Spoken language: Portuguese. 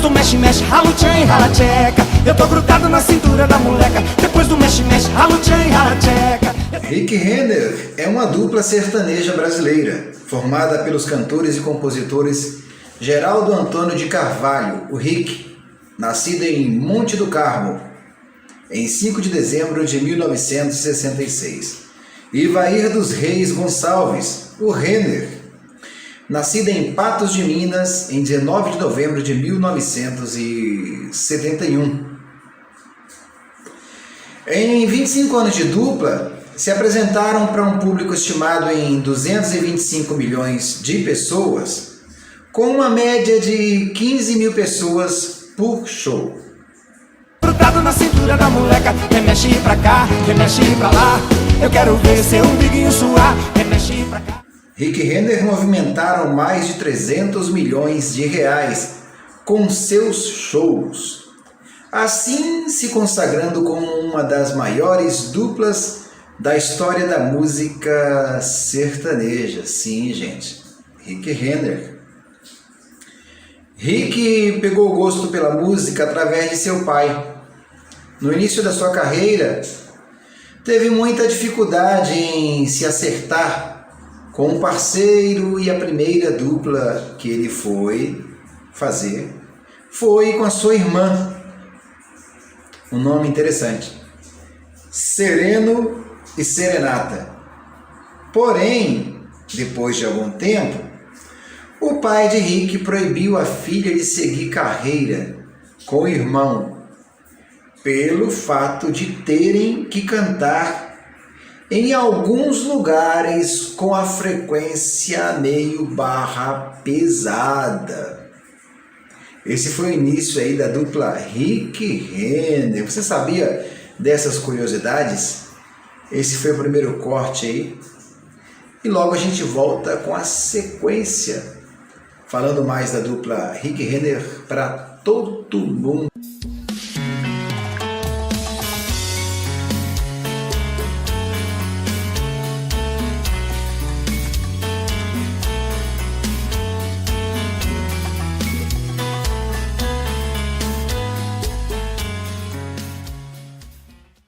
do mexe, mexe, ralo tchan e rala tcheca. Eu tô grudado na cintura da moleca. Depois do mexe, mexe, ralo tchan e rala tcheca. Rick Renner é uma dupla sertaneja brasileira, formada pelos cantores e compositores Geraldo Antônio de Carvalho, o Rick, nascido em Monte do Carmo, em 5 de dezembro de 1966, e Ivair dos Reis Gonçalves, o Renner, nascida em Patos de Minas, em 19 de novembro de 1971. Em 25 anos de dupla, se apresentaram para um público estimado em 225 milhões de pessoas, com uma média de 15 mil pessoas por show. Grudado na cintura da moleca, remexe pra cá, remexe pra lá. Eu quero ver seu umbiguinho suar, remexe pra cá. Rick Renner movimentaram mais de 300 milhões de reais com seus shows, assim se consagrando como uma das maiores duplas da história da música sertaneja. Sim, gente, Rick Renner. Rick pegou o gosto pela música através de seu pai. No início da sua carreira, teve muita dificuldade em se acertar com um parceiro, e a primeira dupla que ele foi fazer foi com a sua irmã. Um nome interessante: Sereno e Serenata. Porém, depois de algum tempo, o pai de Rick proibiu a filha de seguir carreira com o irmão, pelo fato de terem que cantar em alguns lugares com a frequência meio barra pesada. Esse foi o início aí da dupla Rick Renner. Você sabia dessas curiosidades? Esse foi o primeiro corte aí. E logo a gente volta com a sequência, falando mais da dupla Rick Renner para todo mundo.